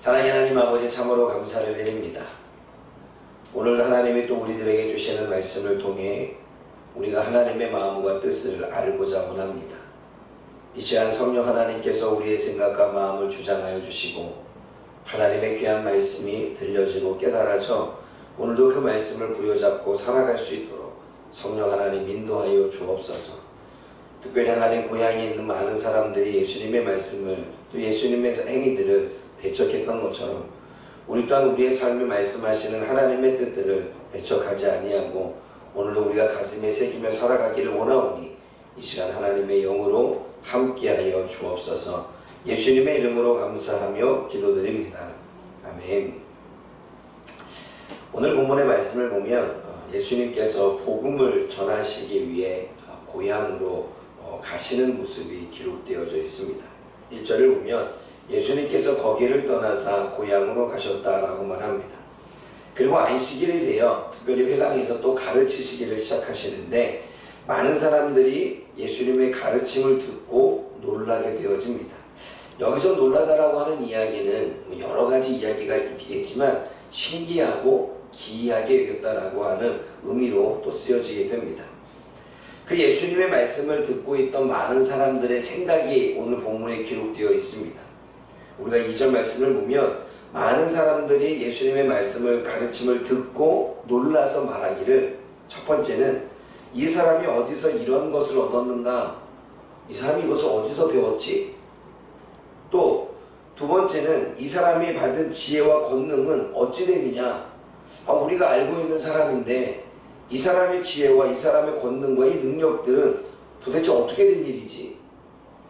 사랑하는 하나님 아버지, 참으로 감사를 드립니다. 오늘 하나님이 또 우리들에게 주시는 말씀을 통해 우리가 하나님의 마음과 뜻을 알고자 원합니다. 이 시간 성령 하나님께서 우리의 생각과 마음을 주장하여 주시고 하나님의 귀한 말씀이 들려지고 깨달아져 오늘도 그 말씀을 부여잡고 살아갈 수 있도록 성령 하나님 인도하여 주옵소서. 특별히 하나님 고향에 있는 많은 사람들이 예수님의 말씀을 또 예수님의 행위들을 배척했던 것처럼 우리 또한 우리의 삶에 말씀하시는 하나님의 뜻들을 배척하지 아니하고 오늘도 우리가 가슴에 새기며 살아가기를 원하오니 이 시간 하나님의 영으로 함께하여 주옵소서. 예수님의 이름으로 감사하며 기도드립니다. 아멘. 오늘 본문의 말씀을 보면 예수님께서 복음을 전하시기 위해 고향으로 가시는 모습이 기록되어져 있습니다. 1절을 보면 예수님께서 거기를 떠나사 고향으로 가셨다라고 말합니다. 그리고 안식일이 되어 특별히 회당에서 또 가르치시기를 시작하시는데 많은 사람들이 예수님의 가르침을 듣고 놀라게 되어집니다. 여기서 놀라다라고 하는 이야기는 여러 가지 이야기가 있겠지만 신기하고 기이하게 여겼다라고 하는 의미로 또 쓰여지게 됩니다. 그 예수님의 말씀을 듣고 있던 많은 사람들의 생각이 오늘 본문에 기록되어 있습니다. 우리가 2절 말씀을 보면 많은 사람들이 예수님의 말씀을 가르침을 듣고 놀라서 말하기를, 첫 번째는 이 사람이 어디서 이런 것을 얻었는가? 이 사람이 이것을 어디서 배웠지? 또 두 번째는 이 사람이 받은 지혜와 권능은 어찌 됨이냐? 우리가 알고 있는 사람인데 이 사람의 지혜와 이 사람의 권능과 이 능력들은 도대체 어떻게 된 일이지?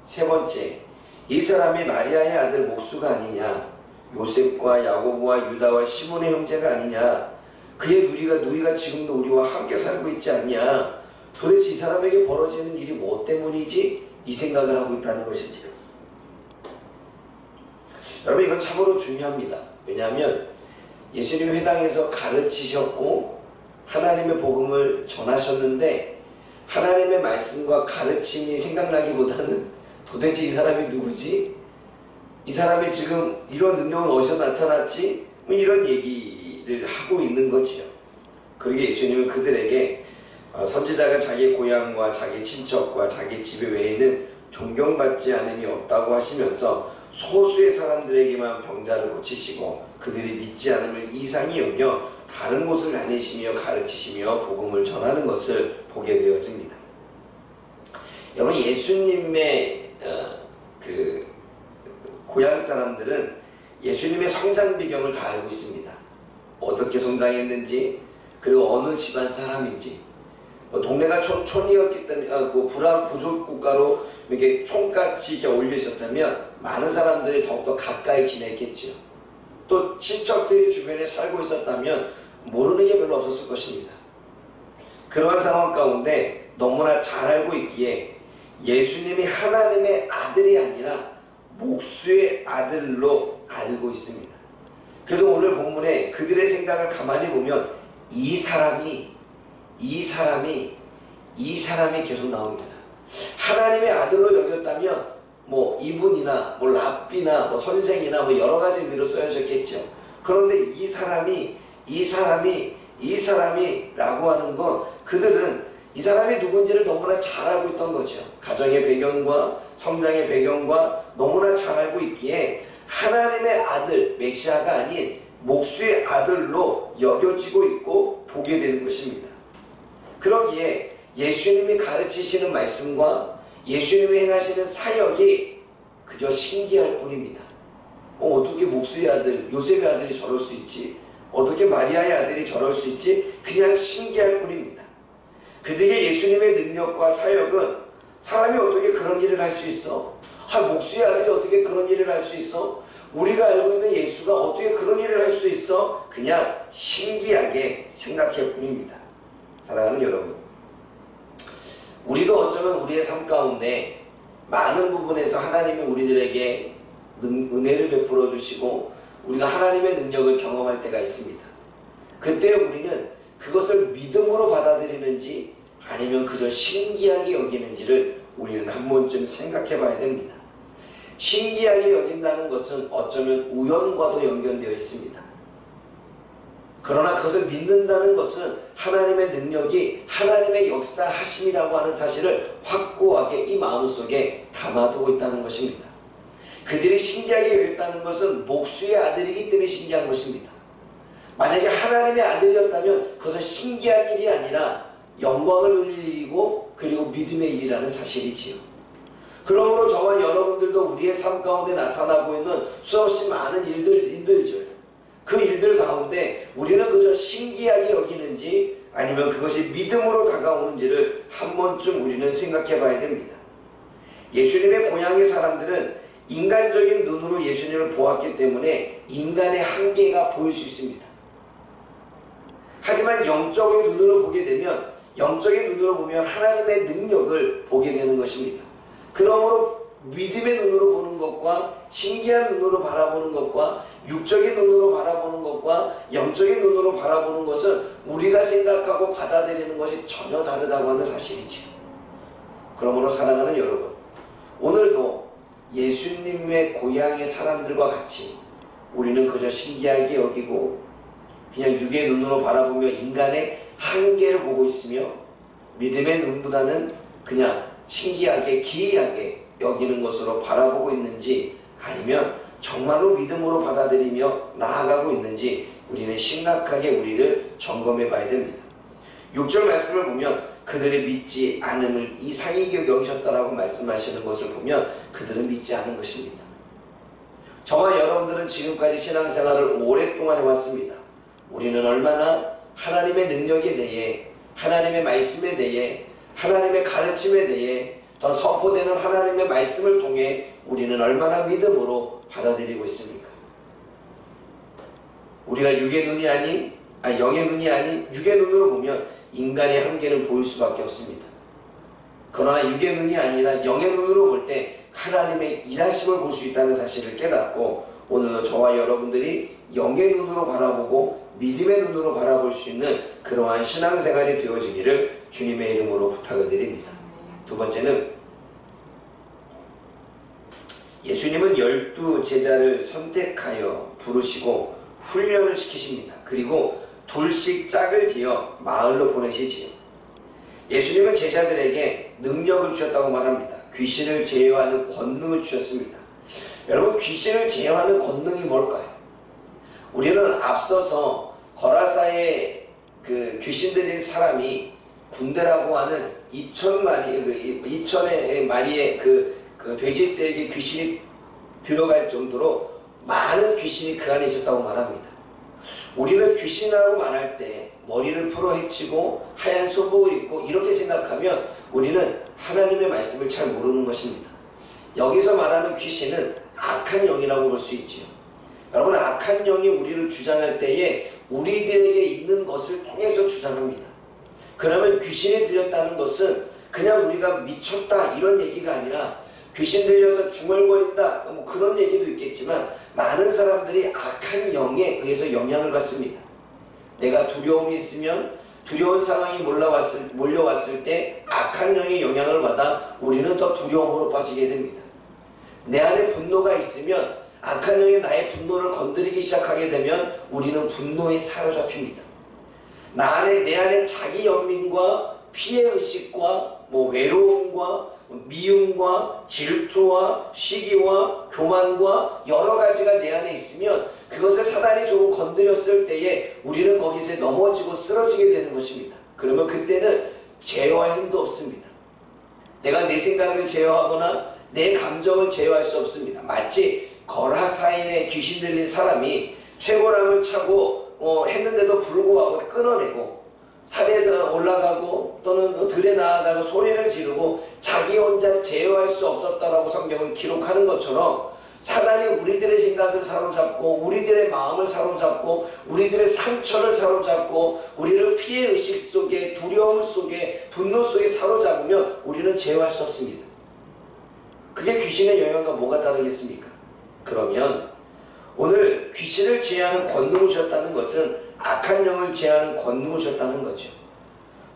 세 번째, 이 사람이 마리아의 아들 목수가 아니냐? 요셉과 야고보와 유다와 시몬의 형제가 아니냐? 그의 누이가 지금도 우리와 함께 살고 있지 않냐? 도대체 이 사람에게 벌어지는 일이 뭐 때문이지? 이 생각을 하고 있다는 것이지요. 여러분, 이건 참으로 중요합니다. 왜냐하면 예수님 회당에서 가르치셨고 하나님의 복음을 전하셨는데 하나님의 말씀과 가르침이 생각나기보다는 도대체 이 사람이 누구지? 이 사람이 지금 이런 능력은 어디서 나타났지? 이런 얘기를 하고 있는 거지요. 그리고 예수님은 그들에게 선지자가 자기 고향과 자기 친척과 자기 집 외에는 존경받지 않음이 없다고 하시면서 소수의 사람들에게만 병자를 고치시고 그들이 믿지 않음을 이상히 여겨 다른 곳을 다니시며 가르치시며 복음을 전하는 것을 보게 되어집니다. 여러분, 예수님의 그 고향 사람들은 예수님의 성장 배경을 다 알고 있습니다. 어떻게 성장했는지, 그리고 어느 집안 사람인지, 동네가 촌이었기 때문에 그 불황 부족 국가로 이렇게 촌같이 이렇게 올려 있었다면 많은 사람들이 더욱더 가까이 지냈겠죠. 또 친척들이 주변에 살고 있었다면 모르는 게 별로 없었을 것입니다. 그러한 상황 가운데 너무나 잘 알고 있기에 예수님이 하나님의 아들이 아니라 목수의 아들로 알고 있습니다. 그래서 오늘 본문에 그들의 생각을 가만히 보면 이 사람이 계속 나옵니다. 하나님의 아들로 여겼다면 이분이나 랍비나 선생이나 여러 가지 의미로 써야셨겠죠. 그런데 이 사람이라고 하는 건 그들은 이 사람이 누군지를 너무나 잘 알고 있던 거죠. 가정의 배경과 성장의 배경과 너무나 잘 알고 있기에 하나님의 아들 메시아가 아닌 목수의 아들로 여겨지고 있고 보게 되는 것입니다. 그러기에 예수님이 가르치시는 말씀과 예수님이 행하시는 사역이 그저 신기할 뿐입니다. 어떻게 목수의 아들, 요셉의 아들이 저럴 수 있지? 어떻게 마리아의 아들이 저럴 수 있지? 그냥 신기할 뿐입니다. 그들의 예수님의 능력과 사역은 사람이 어떻게 그런 일을 할 수 있어? 목수의 아들이 어떻게 그런 일을 할 수 있어? 우리가 알고 있는 예수가 어떻게 그런 일을 할 수 있어? 그냥 신기하게 생각할 뿐입니다. 사랑하는 여러분, 우리도 어쩌면 우리의 삶 가운데 많은 부분에서 하나님이 우리들에게 은혜를 베풀어 주시고 우리가 하나님의 능력을 경험할 때가 있습니다. 그때 우리는 그것을 믿음으로 받아들이는지 아니면 그저 신기하게 여기는지를 우리는 한 번쯤 생각해 봐야 됩니다. 신기하게 여긴다는 것은 어쩌면 우연과도 연결되어 있습니다. 그러나 그것을 믿는다는 것은 하나님의 능력이 하나님의 역사하심이라고 하는 사실을 확고하게 이 마음속에 담아두고 있다는 것입니다. 그들이 신기하게 여겼다는 것은 목수의 아들이기 때문에 신기한 것입니다. 만약에 하나님의 아들이었다면 그것은 신기한 일이 아니라 영광을 돌릴 일이고 그리고 믿음의 일이라는 사실이지요. 그러므로 저와 여러분들도 우리의 삶 가운데 나타나고 있는 수없이 많은 일들이죠. 그 일들 가운데 우리는 그저 신기하게 여기는지 아니면 그것이 믿음으로 다가오는지를 한 번쯤 우리는 생각해 봐야 됩니다. 예수님의 고향의 사람들은 인간적인 눈으로 예수님을 보았기 때문에 인간의 한계가 보일 수 있습니다. 하지만 영적인 눈으로 보게 되면 영적인 눈으로 보면 하나님의 능력을 보게 되는 것입니다. 그러므로 믿음의 눈으로 보는 것과 신기한 눈으로 바라보는 것과 육적인 눈으로 바라보는 것과 영적인 눈으로 바라보는 것은 우리가 생각하고 받아들이는 것이 전혀 다르다고 하는 사실이죠. 그러므로 사랑하는 여러분, 오늘도 예수님의 고향의 사람들과 같이 우리는 그저 신기하게 여기고 그냥 육의 눈으로 바라보며 인간의 한계를 보고 있으며 믿음의 눈보다는 그냥 신기하게 기이하게 여기는 것으로 바라보고 있는지 아니면 정말로 믿음으로 받아들이며 나아가고 있는지 우리는 심각하게 우리를 점검해 봐야 됩니다. 6절 말씀을 보면 그들이 믿지 않음을 이상하게 여기셨다라고 말씀하시는 것을 보면 그들은 믿지 않은 것입니다. 저와 여러분들은 지금까지 신앙생활을 오랫동안 해왔습니다. 우리는 얼마나 하나님의 능력에 대해 하나님의 말씀에 대해 하나님의 가르침에 대해 더 선포되는 하나님의 말씀을 통해 우리는 얼마나 믿음으로 받아들이고 있습니까? 우리가 육의 눈이 아닌 영의 눈이 아닌 육의 눈으로 보면 인간의 한계는 보일 수밖에 없습니다. 그러나 육의 눈이 아니라 영의 눈으로 볼 때 하나님의 일하심을 볼 수 있다는 사실을 깨닫고 오늘도 저와 여러분들이 영의 눈으로 바라보고 믿음의 눈으로 바라볼 수 있는 그러한 신앙생활이 되어지기를 주님의 이름으로 부탁을 드립니다. 두 번째는 예수님은 12 제자를 선택하여 부르시고 훈련을 시키십니다. 그리고 둘씩 짝을 지어 마을로 보내시지요. 예수님은 제자들에게 능력을 주셨다고 말합니다. 귀신을 제어하는 권능을 주셨습니다. 여러분, 귀신을 제어하는 권능이 뭘까요? 우리는 앞서서 거라사의 그 귀신 들린 사람이 군대라고 하는 2,000의 마리의 그 돼지떼에게 귀신이 들어갈 정도로 많은 귀신이 그 안에 있었다고 말합니다. 우리는 귀신이라고 말할 때 머리를 풀어 헤치고 하얀 소복을 입고 이렇게 생각하면 우리는 하나님의 말씀을 잘 모르는 것입니다. 여기서 말하는 귀신은 악한 영이라고 볼 수 있지요. 여러분, 악한 영이 우리를 주장할 때에 우리들에게 있는 것을 통해서 주장합니다. 그러면 귀신이 들렸다는 것은 그냥 우리가 미쳤다 이런 얘기가 아니라 귀신 들려서 중얼거린다 뭐 그런 얘기도 있겠지만 많은 사람들이 악한 영에 의해서 영향을 받습니다. 내가 두려움이 있으면 두려운 상황이 몰려왔을 때 악한 영의 영향을 받아 우리는 더 두려움으로 빠지게 됩니다. 내 안에 분노가 있으면 악한 영이 나의 분노를 건드리기 시작하게 되면 우리는 분노에 사로잡힙니다. 내 안에 자기 연민과 피해의식과 외로움과 미움과 질투와 시기와 교만과 여러 가지가 내 안에 있으면 그것을 사단이 조금 건드렸을 때에 우리는 거기서 넘어지고 쓰러지게 되는 것입니다. 그러면 그때는 제어할 힘도 없습니다. 내가 내 생각을 제어하거나 내 감정을 제어할 수 없습니다. 마치 거라사인의 귀신 들린 사람이 쇠고랑을 차고 했는데도 불구하고 끊어내고 산에 올라가고 또는 들에 나아가서 소리를 지르고 자기 혼자 제어할 수 없었다라고 성경은 기록하는 것처럼 사단이 우리들의 생각을 사로잡고 우리들의 마음을 사로잡고 우리들의 상처를 사로잡고 우리를 피해의식 속에 두려움 속에 분노 속에 사로잡으면 우리는 제어할 수 없습니다. 그게 귀신의 영향과 뭐가 다르겠습니까? 그러면 오늘 귀신을 제어하는 권능을 주셨다는 것은 악한 영을 제어하는 권능을 주셨다는 거죠.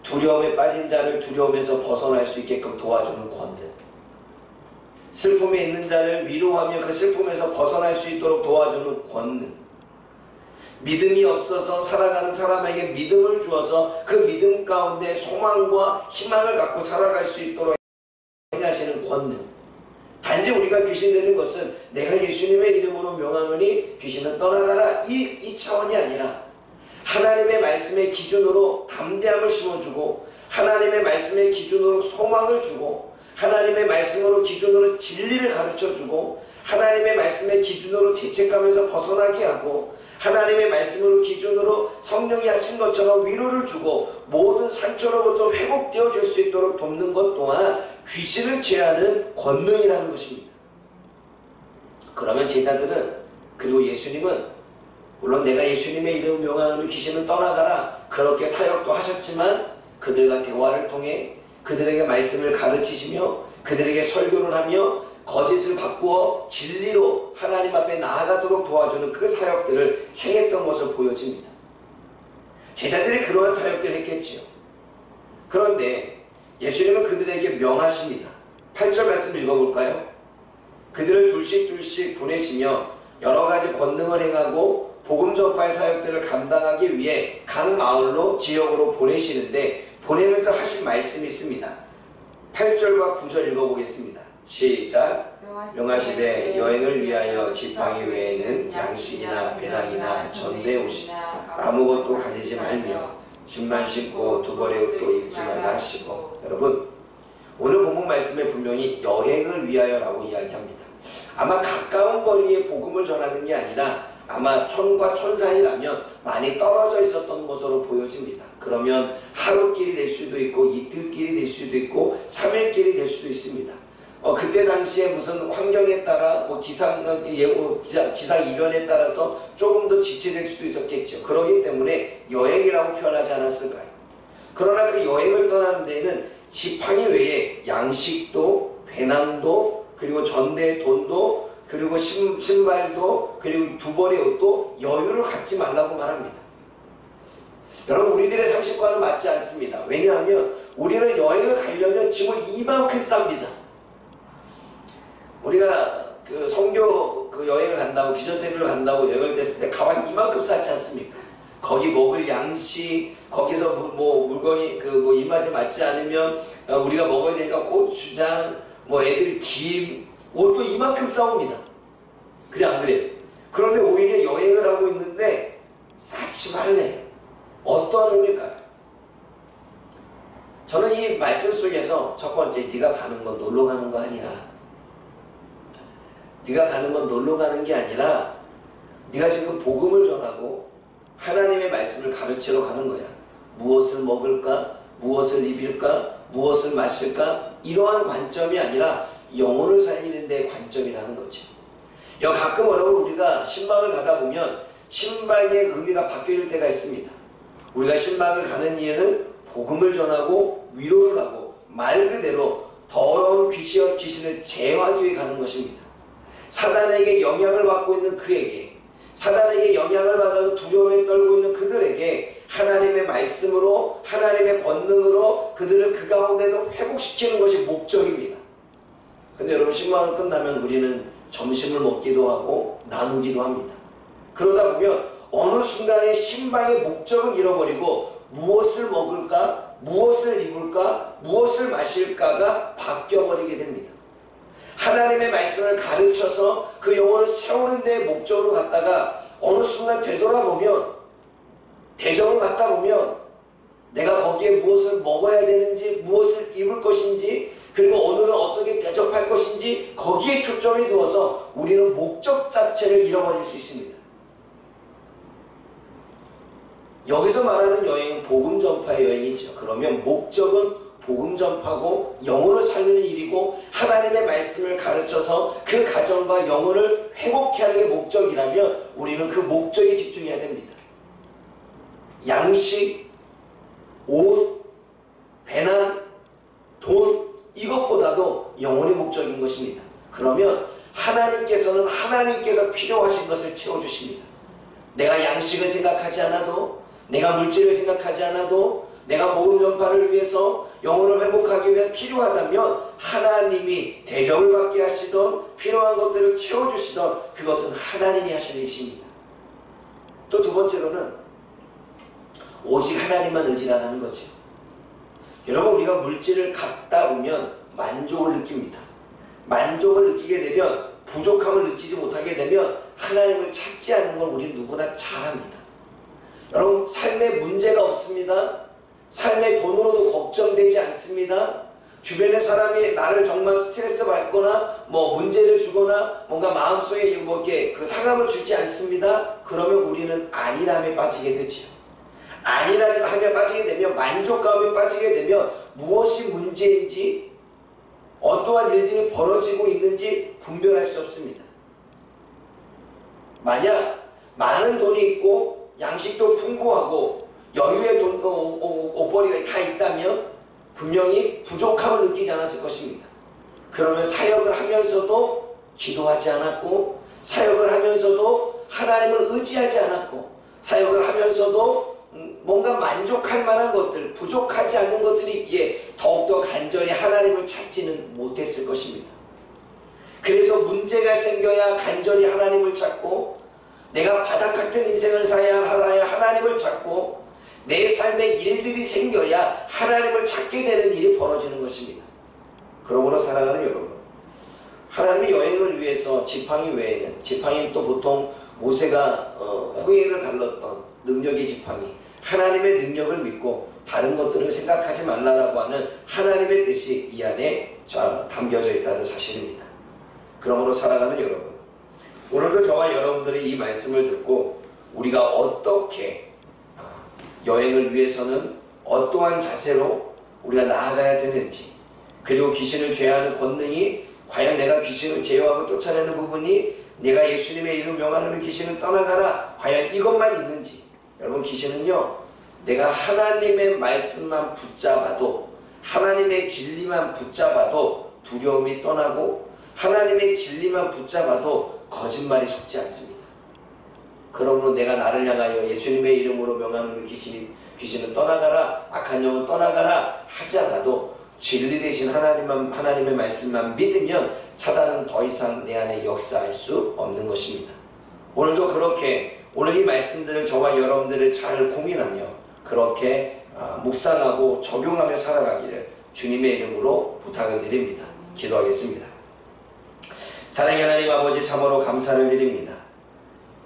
두려움에 빠진 자를 두려움에서 벗어날 수 있게끔 도와주는 권능. 슬픔에 있는 자를 위로하며 그 슬픔에서 벗어날 수 있도록 도와주는 권능, 믿음이 없어서 살아가는 사람에게 믿음을 주어서 그 믿음 가운데 소망과 희망을 갖고 살아갈 수 있도록 행하시는 권능. 단지 우리가 귀신 들린 것은 내가 예수님의 이름으로 명하노니 귀신은 떠나가라, 이 차원이 아니라 하나님의 말씀의 기준으로 담대함을 심어주고, 하나님의 말씀의 기준으로 소망을 주고, 하나님의 말씀으로 기준으로 진리를 가르쳐주고, 하나님의 말씀의 기준으로 죄책감에서 벗어나게 하고, 하나님의 말씀으로 기준으로 성령이 하신 것처럼 위로를 주고 모든 상처로부터 회복되어 줄 수 있도록 돕는 것 또한 귀신을 제하는 권능이라는 것입니다. 그러면 제자들은, 그리고 예수님은, 물론 내가 예수님의 이름을 명하노니 귀신은 떠나가라 그렇게 사역도 하셨지만, 그들과 대화를 통해 그들에게 말씀을 가르치시며 그들에게 설교를 하며 거짓을 바꾸어 진리로 하나님 앞에 나아가도록 도와주는 그 사역들을 행했던 것을 보여집니다. 제자들이 그러한 사역들을 했겠지요. 그런데 예수님은 그들에게 명하십니다. 8절 말씀 읽어볼까요? 그들을 둘씩 보내시며 여러가지 권능을 행하고 복음 전파의 사역들을 감당하기 위해 각 마을로 지역으로 보내시는데, 보내면서 하신 말씀이 있습니다. 8절과 9절 읽어보겠습니다. 시작. 명하시되 여행을 위하여 지팡이 외에는 양식이나 배낭이나 전대 옷이나 아무것도 가지지 말며 짐만 싣고 두 벌의 옷도 입지 말라 하시고. 여러분, 오늘 본문 말씀에 분명히 여행을 위하여라고 이야기합니다. 아마 가까운 거리에 복음을 전하는 게 아니라 아마 촌과 촌 사이라면 많이 떨어져 있었던 것으로 보여집니다. 그러면 하루길이 될 수도 있고 이틀길이 될 수도 있고 3일길이 될 수도 있습니다. 그때 당시에 무슨 환경에 따라 기상 이변에 따라서 조금 더 지체될 수도 있었겠죠. 그렇기 때문에 여행이라고 표현하지 않았을까요? 그러나 그 여행을 떠나는 데에는 지팡이 외에 양식도, 배낭도, 그리고 전대의 돈도, 그리고 신발도, 그리고 두 벌의 옷도 여유를 갖지 말라고 말합니다. 여러분, 우리들의 상식과는 맞지 않습니다. 왜냐하면 우리는 여행을 가려면 짐을 이만큼 쌉니다. 우리가 그 선교 여행을 간다고, 비전TV를 간다고 여행을 됐을 때 가방 이만큼 싸지 않습니까? 거기 먹을 양식, 거기서 물건이 입맛에 맞지 않으면 우리가 먹어야 되니까 고추장, 애들 김, 옷도 이만큼 싸웁니다. 그래 안 그래요? 그런데 오히려 여행을 하고 있는데 싸지 말래. 어떠한 의미일까요? 저는 이 말씀 속에서 첫 번째, 네가 가는 건 놀러 가는 거 아니야. 네가 가는 건 놀러 가는 게 아니라 네가 지금 복음을 전하고 하나님의 말씀을 가르치러 가는 거야. 무엇을 먹을까? 무엇을 입을까? 무엇을 마실까? 이러한 관점이 아니라 영혼을 살리는 데 관점이라는 거죠. 가끔 여러분, 우리가 신방을 가다 보면 신방의 의미가 바뀌어질 때가 있습니다. 우리가 신방을 가는 이유는 복음을 전하고 위로를 하고 말 그대로 더러운 귀신을 제어하기 위해 가는 것입니다. 사단에게 영향을 받고 있는 그에게, 사단에게 영향을 받아서 두려움에 떨고 있는 그들에게 하나님의 말씀으로, 하나님의 권능으로 그들을 그 가운데서 회복시키는 것이 목적입니다. 근데 여러분, 신방을 끝나면 우리는 점심을 먹기도 하고 나누기도 합니다. 그러다 보면 어느 순간에 신방의 목적은 잃어버리고 무엇을 먹을까, 무엇을 입을까, 무엇을 마실까가 바뀌어버리게 됩니다. 하나님의 말씀을 가르쳐서 그 영혼을 세우는 데 목적으로 갔다가 어느 순간 되돌아보면, 대접을 받다 보면 내가 거기에 무엇을 먹어야 되는지, 무엇을 입을 것인지, 그리고 오늘은 어떻게 대접할 것인지 거기에 초점이 두어서 우리는 목적 자체를 잃어버릴 수 있습니다. 여기서 말하는 여행은 복음 전파의 여행이죠. 그러면 목적은 복음 전파고 영혼을 살리는 일이고 하나님의 말씀을 가르쳐서 그 가정과 영혼을 회복케 하는 게 목적이라면 우리는 그 목적에 집중해야 됩니다. 양식, 옷, 배낭, 돈, 이것보다도 영혼의 목적인 것입니다. 그러면 하나님께서는 하나님께서 필요하신 것을 채워주십니다. 내가 양식을 생각하지 않아도, 내가 물질을 생각하지 않아도, 내가 복음 전파를 위해서 영혼을 회복하기 위해 필요하다면 하나님이 대접을 받게 하시던 필요한 것들을 채워주시던 그것은 하나님이 하시는 일입니다. 또 두 번째로는 오직 하나님만 의지하는 거죠. 여러분, 우리가 물질을 갖다 보면 만족을 느낍니다. 만족을 느끼게 되면, 부족함을 느끼지 못하게 되면 하나님을 찾지 않는 걸 우리 누구나 잘합니다. 여러분, 삶에 문제가 없습니다. 삶의 돈으로도 걱정되지 않습니다. 주변의 사람이 나를 정말 스트레스 받거나 문제를 주거나 뭔가 마음속에 이렇게 그 상함을 주지 않습니다. 그러면 우리는 안일함에 빠지게 되죠. 안일함에 빠지게 되면, 만족감에 빠지게 되면 무엇이 문제인지, 어떠한 일들이 벌어지고 있는지 분별할 수 없습니다. 만약 많은 돈이 있고 양식도 풍부하고 여유의 옷벌이가 다 있다면 분명히 부족함을 느끼지 않았을 것입니다. 그러면 사역을 하면서도 기도하지 않았고, 사역을 하면서도 하나님을 의지하지 않았고, 사역을 하면서도 뭔가 만족할 만한 것들, 부족하지 않는 것들이 있기에 더욱더 간절히 하나님을 찾지는 못했을 것입니다. 그래서 문제가 생겨야 간절히 하나님을 찾고, 내가 바닥 같은 인생을 살아야 하나님을 찾고, 내 삶에 일들이 생겨야 하나님을 찾게 되는 일이 벌어지는 것입니다. 그러므로 사랑하는 여러분, 하나님의 여행을 위해서 지팡이 외에는, 지팡이는 또 보통 모세가 호해를 갈랐던 능력의 지팡이, 하나님의 능력을 믿고 다른 것들을 생각하지 말라라고 하는 하나님의 뜻이 이 안에 담겨져 있다는 사실입니다. 그러므로 사랑하는 여러분, 오늘도 저와 여러분들이 이 말씀을 듣고 우리가 어떻게 여행을 위해서는 어떠한 자세로 우리가 나아가야 되는지, 그리고 귀신을 제어하는 권능이 과연 내가 귀신을 제어하고 쫓아내는 부분이 내가 예수님의 이름 명하는 귀신을 떠나가라, 과연 이것만 있는지. 여러분, 귀신은요, 내가 하나님의 말씀만 붙잡아도, 하나님의 진리만 붙잡아도 두려움이 떠나고, 하나님의 진리만 붙잡아도 거짓말이 속지 않습니다. 그러므로 내가 나를 향하여 예수님의 이름으로 명하는 귀신은 떠나가라, 악한 영은 떠나가라 하지 않아도 진리 대신 하나님의 말씀만 믿으면 사단은 더 이상 내 안에 역사할 수 없는 것입니다. 오늘도 그렇게 오늘 이 말씀들을 저와 여러분들을 잘 고민하며 그렇게 묵상하고 적용하며 살아가기를 주님의 이름으로 부탁을 드립니다. 기도하겠습니다. 사랑의 하나님 아버지, 참으로 감사를 드립니다.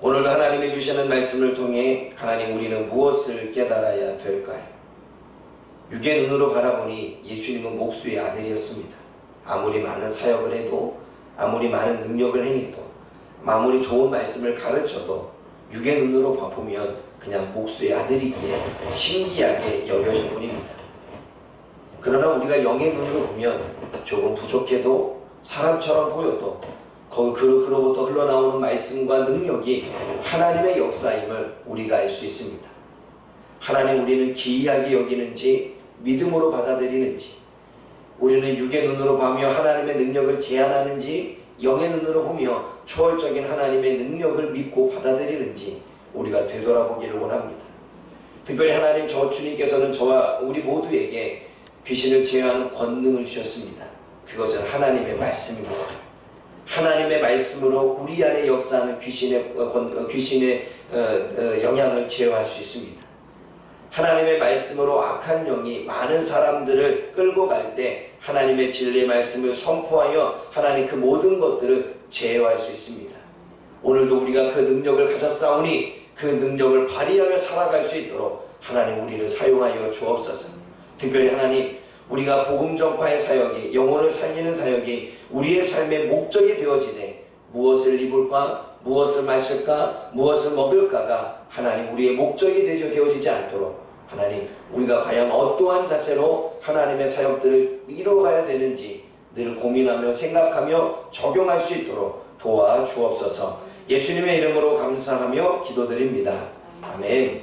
오늘도 하나님이 주시는 말씀을 통해 하나님, 우리는 무엇을 깨달아야 될까요? 육의 눈으로 바라보니 예수님은 목수의 아들이었습니다. 아무리 많은 사역을 해도, 아무리 많은 능력을 행해도, 아무리 좋은 말씀을 가르쳐도 육의 눈으로 보면 그냥 목수의 아들이기에 신기하게 여겨질 뿐입니다. 그러나 우리가 영의 눈으로 보면 조금 부족해도, 사람처럼 보여도 그로부터 흘러나오는 말씀과 능력이 하나님의 역사임을 우리가 알 수 있습니다. 하나님, 우리는 기이하게 여기는지 믿음으로 받아들이는지, 우리는 육의 눈으로 보며 하나님의 능력을 제한하는지 영의 눈으로 보며 초월적인 하나님의 능력을 믿고 받아들이는지 우리가 되돌아보기를 원합니다. 특별히 하나님, 저 주님께서는 저와 우리 모두에게 귀신을 제어하는 권능을 주셨습니다. 그것은 하나님의 말씀입니다. 하나님의 말씀으로 우리 안에 역사하는 귀신의 영향을 제어할 수 있습니다. 하나님의 말씀으로 악한 영이 많은 사람들을 끌고 갈 때 하나님의 진리의 말씀을 선포하여 하나님 그 모든 것들을 제어할 수 있습니다. 오늘도 우리가 그 능력을 가졌사오니 그 능력을 발휘하며 살아갈 수 있도록 하나님, 우리를 사용하여 주옵소서. 특별히 하나님, 우리가 복음 전파의 사역이, 영혼을 살리는 사역이 우리의 삶의 목적이 되어지되 무엇을 입을까, 무엇을 마실까, 무엇을 먹을까가 하나님 우리의 목적이 되어지지 않도록 하나님, 우리가 과연 어떠한 자세로 하나님의 사역들을 이루어가야 되는지 늘 고민하며 생각하며 적용할 수 있도록 도와주옵소서. 예수님의 이름으로 감사하며 기도드립니다. 아멘.